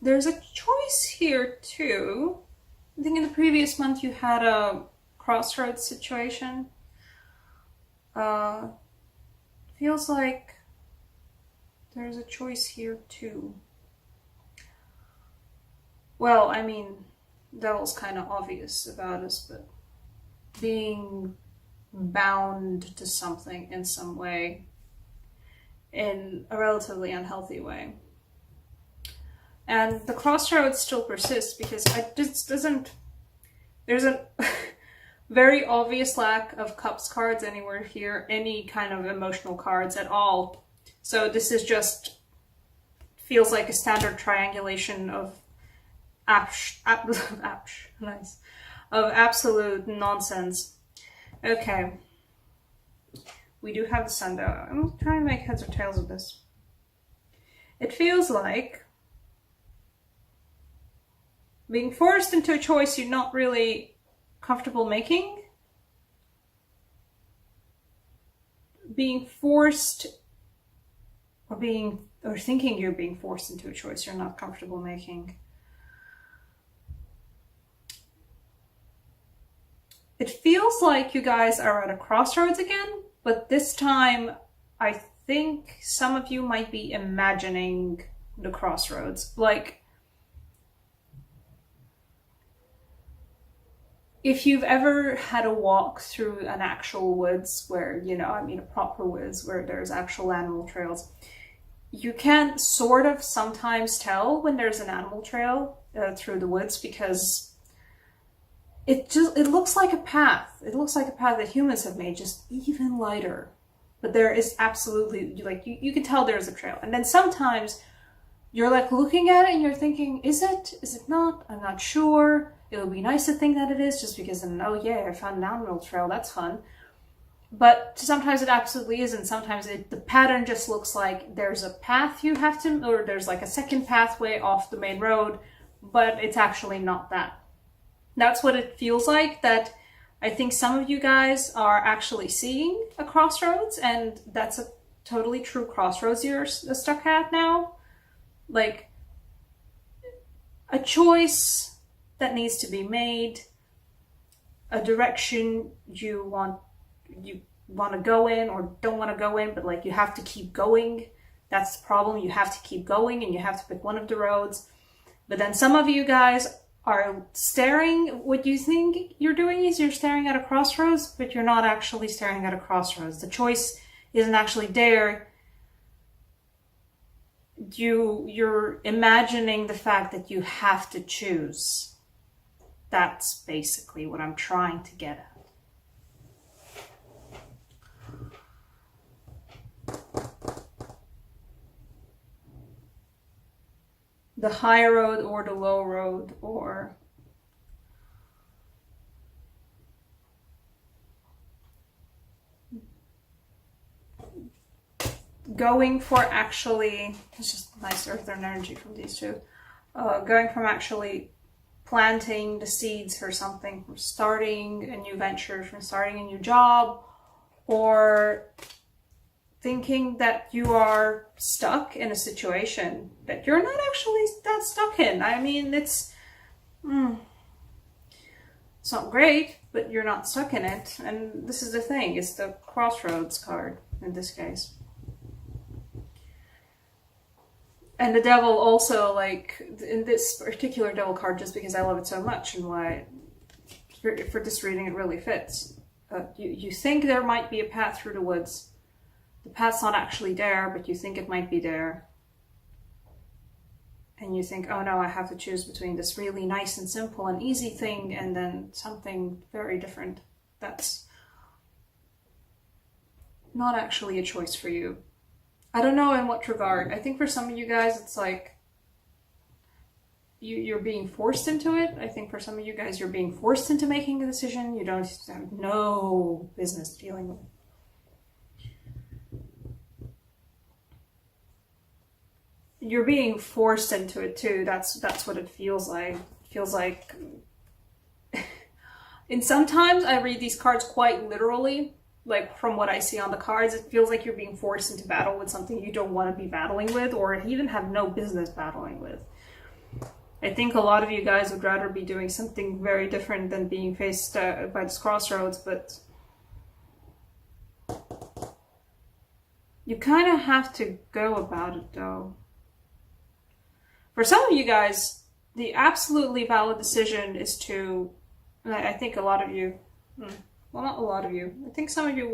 There's a choice here too. I think in the previous month you had a crossroads situation. Feels like there's a choice here too. Well, I mean, that was kind of obvious about us, but being bound to something in some way, in a relatively unhealthy way. And the crossroads still persists because it just doesn't, there's a very obvious lack of cups cards anywhere here, any kind of emotional cards at all. So this is just, feels like a standard triangulation of nice, of absolute nonsense. Okay. We do have the sun though. I'm trying to make heads or tails of this. It feels like being forced into a choice you're not really comfortable making. Being forced or thinking you're being forced into a choice you're not comfortable making. It feels like you guys are at a crossroads again, but this time I think some of you might be imagining the crossroads. Like, if you've ever had a walk through an actual woods where, a proper woods where there's actual animal trails, you can sort of sometimes tell when there's an animal trail through the woods because it looks like a path. It looks like a path that humans have made, just even lighter. But there is absolutely, like, you can tell there's a trail. And then sometimes you're like looking at it and you're thinking, is it? Is it not? I'm not sure. It would be nice to think that it is just because then, oh yeah, I found an animal trail. That's fun. But sometimes it absolutely isn't. Sometimes the pattern just looks like there's a path you have to, or there's like a second pathway off the main road, but it's actually not that. That's what it feels like, that I think some of you guys are actually seeing a crossroads, and that's a totally true crossroads you're stuck at now. Like, a choice that needs to be made, a direction you want to go in or don't want to go in, but like you have to keep going. That's the problem. You have to keep going and you have to pick one of the roads. But then some of you guys are staring, what you think you're doing is you're staring at a crossroads, but you're not actually staring at a crossroads. The choice isn't actually there. You're imagining the fact that you have to choose. That's basically what I'm trying to get at. The high road or the low road, or going for actually, it's just nice earth and energy from these two, going from actually planting the seeds for something, from starting a new venture, from starting a new job, or thinking that you are stuck in a situation that you're not actually that stuck in. I mean, it's not great, but you're not stuck in it. And this is the thing, it's the crossroads card in this case. And the devil also, like, in this particular devil card, just because I love it so much and why, for this reading, it really fits. You think there might be a path through the woods. The path's not actually there, but you think it might be there. And you think, oh no, I have to choose between this really nice and simple and easy thing and then something very different that's not actually a choice for you. I don't know in what regard. I think for some of you guys, it's like you're being forced into it. I think for some of you guys, you're being forced into making a decision you don't have no business dealing with. You're being forced into it too. That's what it feels like. It feels like, and sometimes I read these cards quite literally. Like, from what I see on the cards, it feels like you're being forced into battle with something you don't want to be battling with, or even have no business battling with. I think a lot of you guys would rather be doing something very different than being faced by this crossroads, but you kind of have to go about it though. For some of you guys, the absolutely valid decision is to, and I think a lot of you, well, not a lot of you, I think some of you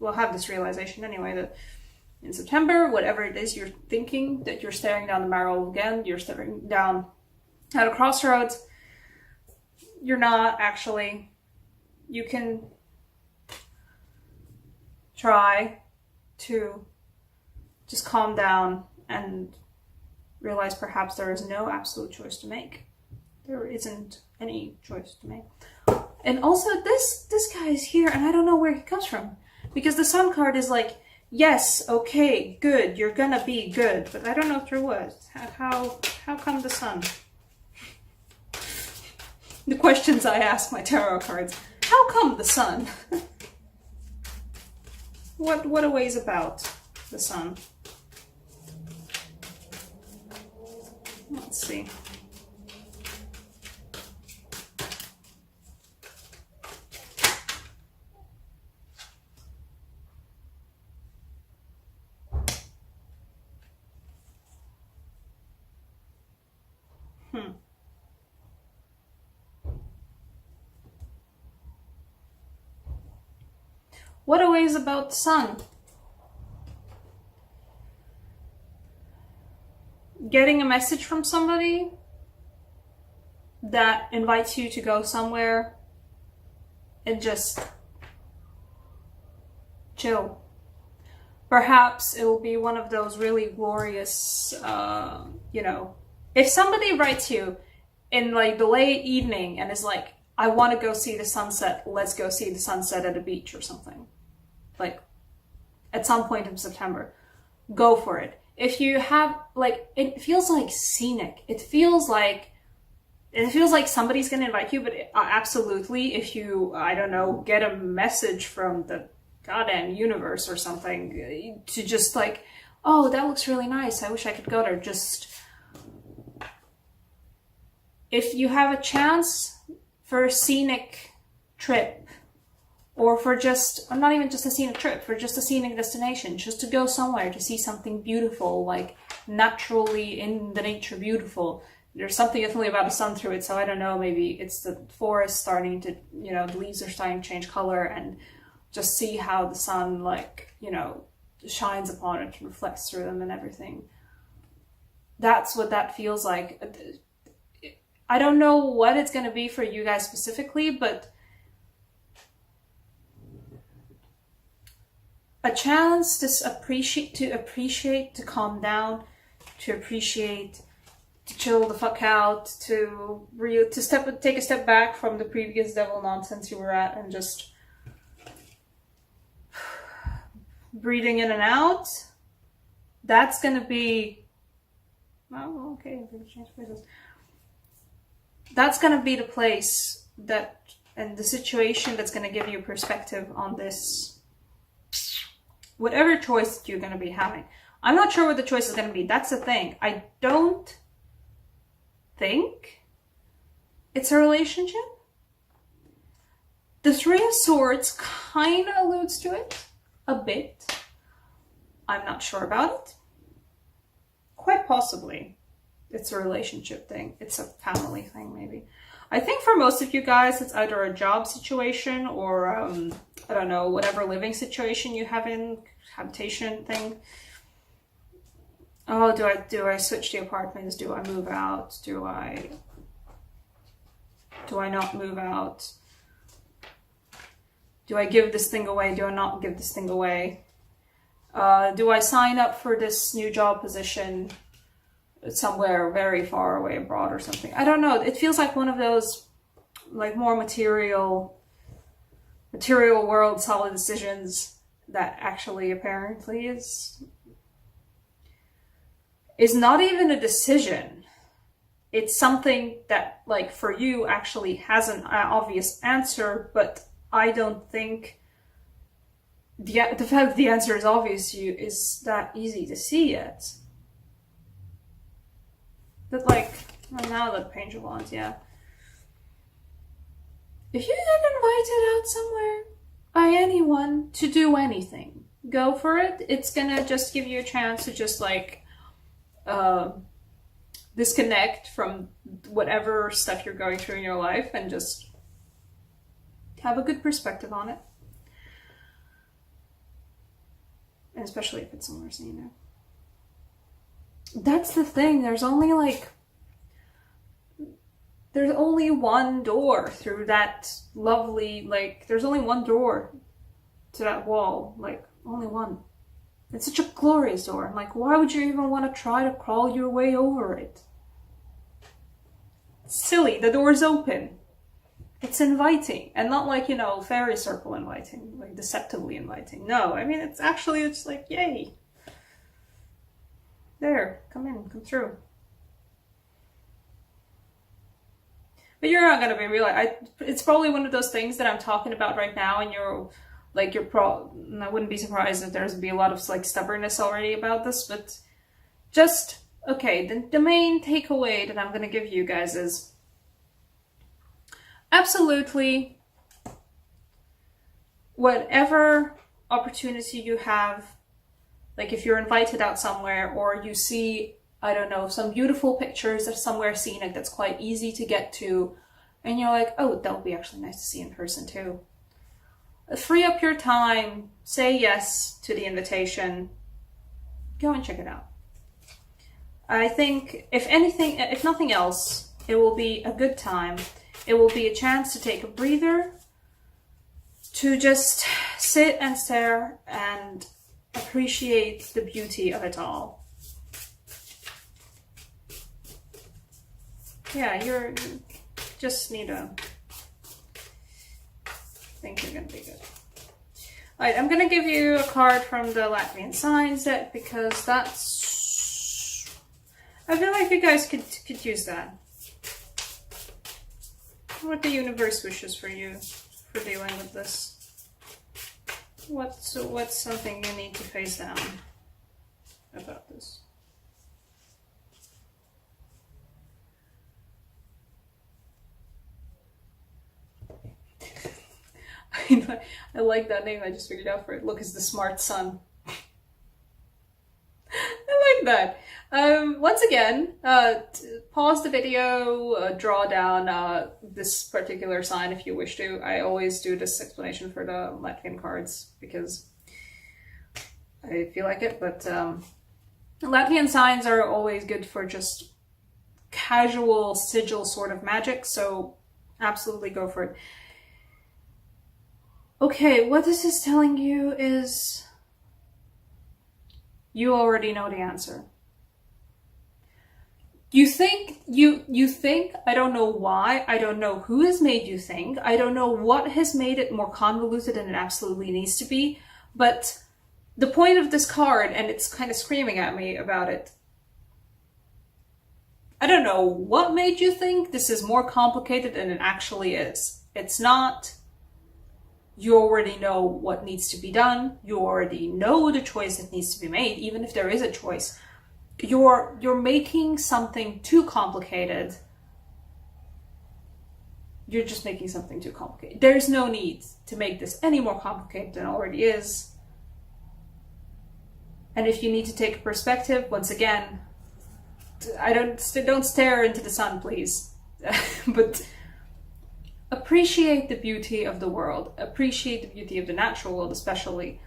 will have this realization anyway, that in September, whatever it is you're thinking, that you're staring down the barrel again, you're staring down at a crossroads, you're not actually. You can try to just calm down and realize perhaps there is no absolute choice to make. There isn't any choice to make. And also, this guy is here, and I don't know where he comes from. Because the Sun card is like, yes, okay, good, you're gonna be good. But I don't know through what. How come the Sun? The questions I ask my tarot cards. How come the Sun? What a ways about the Sun? Let's see. What a ways about the Sun? Getting a message from somebody that invites you to go somewhere and just chill. Perhaps it will be one of those really glorious, if somebody writes you in like the late evening and is like, I want to go see the sunset, let's go see the sunset at a beach or something. Like, at some point in September, go for it. If you have, like, it feels like scenic. It feels like somebody's going to invite you, but absolutely, if you, I don't know, get a message from the goddamn universe or something to just like, oh, that looks really nice, I wish I could go there. Just, if you have a chance for a scenic trip, or for just, not even just a scenic trip, for just a scenic destination, just to go somewhere to see something beautiful, like naturally in the nature beautiful. There's something definitely about the sun through it, so I don't know, maybe it's the forest starting to, the leaves are starting to change color, and just see how the sun, like, shines upon it, reflects through them and everything. That's what that feels like. I don't know what it's going to be for you guys specifically, but a chance to appreciate, to calm down, to appreciate, to chill the fuck out, to take a step back from the previous devil nonsense you were at, and just breathing in and out. That's gonna be, oh, okay, change places. That's gonna be the place that, and the situation that's gonna give you perspective on this. Whatever choice that you're going to be having. I'm not sure what the choice is going to be. That's the thing. I don't think it's a relationship. The Three of Swords kind of alludes to it a bit. I'm not sure about it. Quite possibly it's a relationship thing. It's a family thing, maybe. I think for most of you guys, it's either a job situation or, I don't know, whatever living situation you have in, habitation thing. Oh, do I switch the apartments? Do I move out? Do I not move out? Do I give this thing away? Do I not give this thing away? Do I sign up for this new job position somewhere very far away abroad or something? I don't know. It feels like one of those, like, more material world solid decisions that actually apparently is not even a decision. It's something that, like, for you actually has an obvious answer, but I don't think the fact that the answer is obvious to you is that easy to see yet. That like, well, now the Page of Wands, yeah. If you get invited out somewhere by anyone to do anything, go for it. It's gonna just give you a chance to just like disconnect from whatever stuff you're going through in your life and just have a good perspective on it. And especially if it's somewhere so you know. That's the thing, there's only one door through that lovely, like, there's only one door to that wall, like, only one. It's such a glorious door. I'm like, why would you even want to try to crawl your way over it? It's silly, the door's open. It's inviting, and not like, you know, fairy circle inviting, like deceptively inviting. No, I mean, it's like, yay. There, come in, come through. But you're not gonna be it's probably one of those things that I'm talking about right now, and I wouldn't be surprised if there's be a lot of like stubbornness already about this, but just, okay, the main takeaway that I'm gonna give you guys is absolutely whatever opportunity you have, like if you're invited out somewhere or you see, I don't know, some beautiful pictures of somewhere scenic that's quite easy to get to, and you're like, oh, that would be actually nice to see in person too. Free up your time, say yes to the invitation, go and check it out. I think, if nothing else, it will be a good time. It will be a chance to take a breather, to just sit and stare and appreciate the beauty of it all. Yeah, you just need to think you're gonna be good. Alright, I'm gonna give you a card from the Latvian signs deck because I feel like you guys could use that. What the universe wishes for you for dealing with this. What's something you need to face down about this? I like that name I just figured out for it. Look, it's the smart sun. I like that. Once again, pause the video, draw down this particular sign if you wish to. I always do this explanation for the Latvian cards because I feel like it, but Latvian signs are always good for just casual sigil sort of magic, so absolutely go for it. Okay, what this is telling you is you already know the answer. You think, I don't know why, I don't know who has made you think, I don't know what has made it more convoluted than it absolutely needs to be, but the point of this card, and it's kind of screaming at me about it, I don't know what made you think this is more complicated than it actually is. It's not. You already know what needs to be done. You already know the choice that needs to be made, even if there is a choice. You're making something too complicated. You're just making something too complicated. There's no need to make this any more complicated than it already is. And if you need to take a perspective, once again, don't stare into the sun, please. But appreciate the beauty of the world. Appreciate the beauty of the natural world, especially.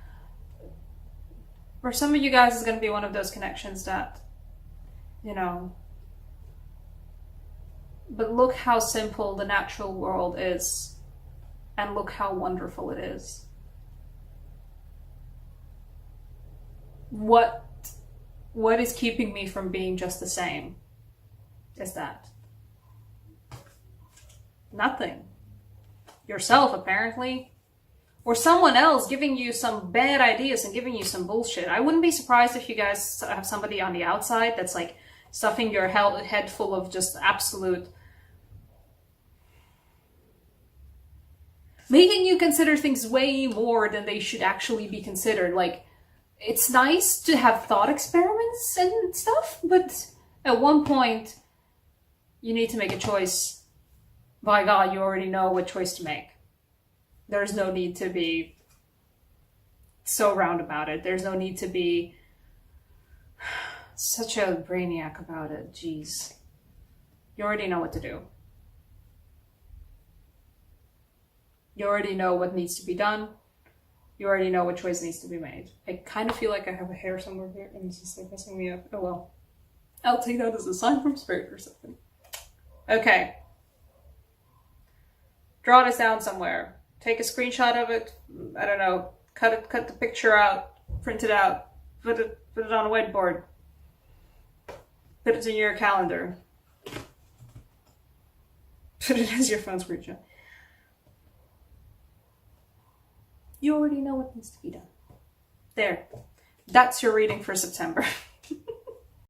For some of you guys, it's going to be one of those connections that, you know, but look how simple the natural world is, and look how wonderful it is. What is keeping me from being just the same is that? Nothing. Yourself, apparently. Or someone else giving you some bad ideas and giving you some bullshit. I wouldn't be surprised if you guys have somebody on the outside that's like stuffing your head full of just absolute... making you consider things way more than they should actually be considered. Like, it's nice to have thought experiments and stuff, but at one point, you need to make a choice. By God, you already know what choice to make. There's no need to be so round about it. There's no need to be such a brainiac about it. Jeez. You already know what to do. You already know what needs to be done. You already know what choice needs to be made. I kind of feel like I have a hair somewhere here and it's just like messing me up. Oh well. I'll take that as a sign from spirit or something. Okay. Draw this down somewhere. Take a screenshot of it. I don't know. Cut the picture out. Print it out. Put it on a whiteboard. Put it in your calendar. Put it as your phone screenshot. You already know what needs to be done. There. That's your reading for September.